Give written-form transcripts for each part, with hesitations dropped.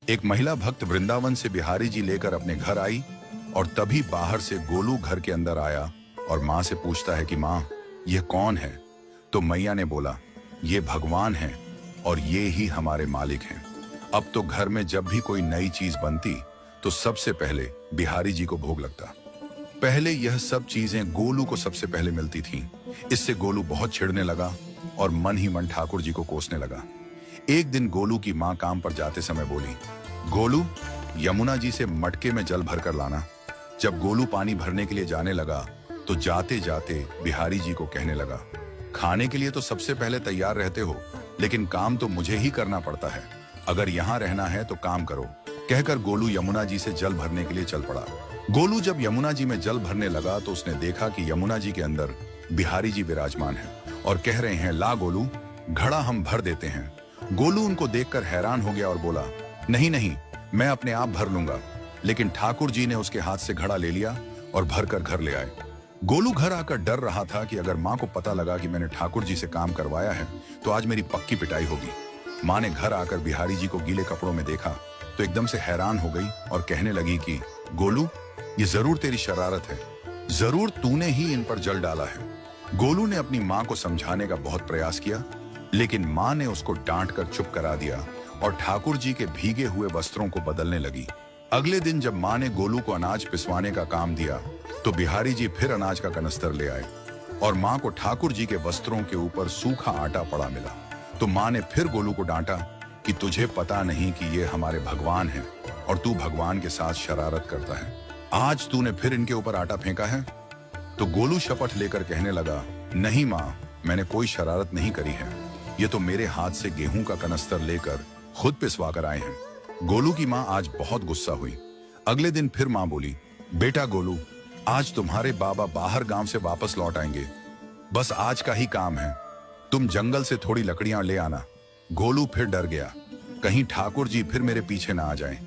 एक महिला भक्त वृंदावन से बिहारी जी लेकर अपने घर आई और तभी बाहर से गोलू घर के अंदर आया और माँ से पूछता है कि माँ, ये कौन है? तो मैया ने बोला, ये भगवान है और ये ही हमारे मालिक हैं। अब तो घर में जब भी कोई नई चीज बनती तो सबसे पहले बिहारी जी को भोग लगता। पहले यह सब चीजें गोलू को सबसे पहले मिलती थीं। इससे गोलू बहुत चिढ़ने लगा और मन ही मन ठाकुर जी को कोसने लगा। एक दिन गोलू की माँ काम पर जाते समय बोली, गोलू, यमुना जी से मटके में जल भर कर लाना। जब गोलू पानी भरने के लिए जाने लगा तो जाते जाते बिहारी जी को कहने लगा, खाने के लिए तो सबसे पहले तैयार रहते हो, लेकिन काम तो मुझे ही करना पड़ता है। अगर यहाँ रहना है तो काम करो। कहकर गोलू यमुना जी से जल भरने के लिए चल पड़ा। गोलू जब यमुना जी में जल भरने लगा तो उसने देखा कि यमुना जी के अंदर बिहारी जी विराजमान हैं और कह रहे हैं, ला गोलू, घड़ा हम भर देते हैं। गोलू उनको देखकर हैरान हो गया और बोला, नहीं नहीं, मैं अपने आप भर लूंगा। लेकिन ठाकुर जी ने उसके हाथ से घड़ा ले लिया और भरकर घर ले आए। गोलू घर आकर डर रहा था कि अगर माँ को पता लगा कि मैंने ठाकुर जी से काम करवाया है तो आज मेरी पक्की पिटाई होगी। माँ ने घर आकर बिहारी जी को गीले कपड़ों में देखा तो एकदम से हैरान हो गई और कहने लगी कि गोलू, ये जरूर तेरी शरारत है, जरूर तूने ही इन पर जल डाला है। गोलू ने अपनी माँ को समझाने का बहुत प्रयास किया, लेकिन माँ ने उसको डांट कर चुप करा दिया और ठाकुर जी के भीगे हुए वस्त्रों को बदलने लगी। अगले दिन जब माँ ने गोलू को अनाज पिसवाने का काम दिया तो बिहारी जी फिर अनाज का कनस्तर ले आए और माँ को ठाकुर जी के वस्त्रों के ऊपर सूखा आटा पड़ा मिला। तो माँ ने फिर गोलू को डांटा कि तुझे पता नहीं कि ये हमारे भगवान हैं और तू भगवान के साथ शरारत करता है। आज तूने फिर इनके ऊपर आटा फेंका है। तो गोलू शपथ लेकर कहने लगा, नहीं माँ, मैंने कोई शरारत नहीं करी है। ये तो मेरे हाथ से गेहूं का कनस्तर लेकर खुद पिसवा कर आए हैं। गोलू की माँ आज बहुत गुस्सा हुई। अगले दिन फिर माँ बोली, बेटा गोलू, आज तुम्हारे बाबा बाहर गांव से वापस लौट आएंगे। बस आज का ही काम है, तुम जंगल से थोड़ी लकड़ियां ले आना। गोलू फिर डर गया, कहीं ठाकुर जी फिर मेरे पीछे ना आ जाएं।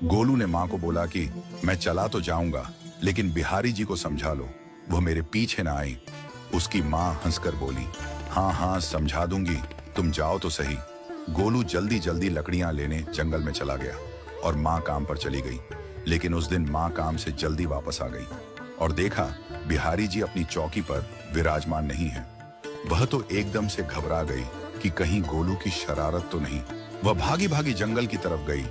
गोलू ने माँ को बोला कि मैं चला तो जाऊंगा, लेकिन बिहारी जी को समझा लो, वो मेरे पीछे ना आए। उसकी माँ हंसकर बोली, हाँ हाँ समझा दूंगी, तुम जाओ तो सही। गोलू जल्दी जल्दी लकड़ियां लेने जंगल में चला गया और माँ काम पर चली गई। लेकिन उस दिन माँ काम से जल्दी वापस आ गई और देखा बिहारी जी अपनी चौकी पर विराजमान नहीं है। वह तो एकदम से घबरा गई कि कहीं गोलू की शरारत तो नहीं। वह भागी भागी जंगल की तरफ गई।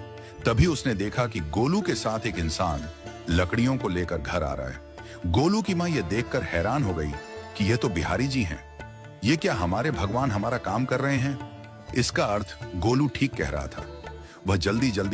तभी उसने देखा कि गोलू के साथ एक इंसान लकड़ियों को लेकर घर आ रहा है। गोलू की माँ यह देखकर हैरान हो गई कि यह तो बिहारी जी हैं। ये क्या हमारे भगवान हमारा काम कर रहे हैं? इसका अर्थ गोलू ठीक कह रहा था। वह जल्दी जल्दी